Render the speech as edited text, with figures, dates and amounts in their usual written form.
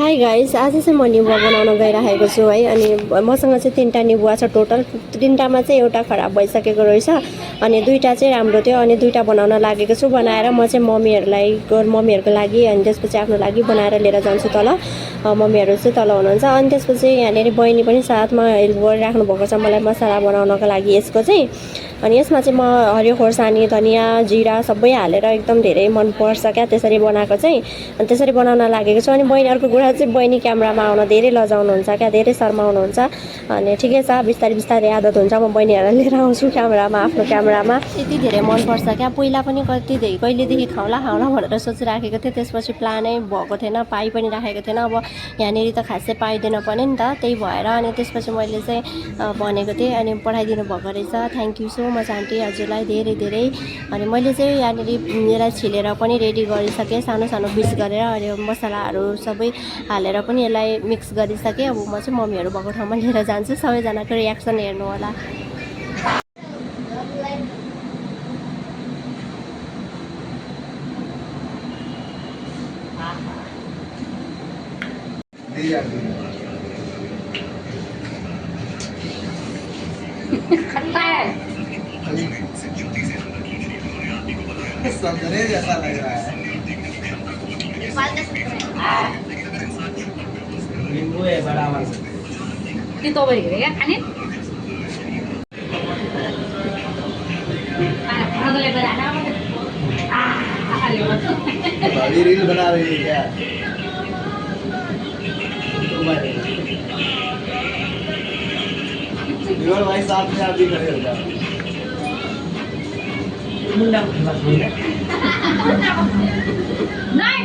High guys, आज चाहिँ म निबुवा बनाउन गइरहेको छु है। अनि मसँग चाहिँ 3टा निबुवा छ टोटल। 3टामा चाहिँ एउटा खराब भइसकेको रहेछ अनि 2टा चाहिँ राम्रो थियो अनि 2टा बनाउन लागेको छु। बनाएर म चाहिँ मम्मीहरूको लागि अनि त्यसपछि आफ्नो लागि बनाएर लिएर जान्छु तल। मम्मीहरू चाहिँ तल हुनुहुन्छ अनि त्यसपछि यहाँनिर बहिनी पनि साथमा हेल्प गरिराख्नु भएको छ मलाई मसला बनाउनको लागि यसको चाहिँ। अनि यसमा चाहिँ म हरियो खोर्सानी धनियाँ जिरा सबै हालेर एकदम धेरै मनपर्छ क्या त्यसरी बनाएको चाहिँ। अनि त्यसरी बनाउन लागेको छु। अनि बहिनीहरूको कुरा चाहिँ बहिनी क्यामेरामा आउन धेरै लजाउनुहुन्छ क्या, धेरै शर्माउनुहुन्छ। अनि ठिकै छ, बिस्तारै बिस्तारै आदत हुन्छ। म बहिनीहरूलाई लिएर आउँछु क्यामेरामा, आफ्नो क्यामेरामा। यति धेरै मनपर्छ क्या। पहिला पनि कहिलेदेखि खाउँला भनेर सोचिराखेको थिएँ, त्यसपछि प्लानै भएको थिएन, पाइ पनि राखेको थिएन। अब यहाँनिर त खासै पाइँदैन पनि नि त, त्यही भएर अनि त्यसपछि मैले चाहिँ भनेको थिएँ अनि पठाइदिनु भएको रहेछ। Thank you so much aunty, हजुरलाई धेरै धेरै। अनि मैले चाहिँ यहाँनिर यसलाई छिलेर पनि रेडी गरिसकेँ, सानो सानो पिस गरेर। अनि मसलाहरू सबै हालेर पनि यसलाई मिक्स गरिसकेँ। अब म चाहिँ मम्मीहरू भएको ठाउँमा लिएर जान्छु, सबैजनाको रियाक्सन हेर्नु होला। संतरे जैसा लग रहा है। नींबू है बड़ा वाला। ये तो बड़ी है खाने अभी रील बना रही है क्या? विवर भाई साथ में आप भी खड़े हो जाओ। नहीं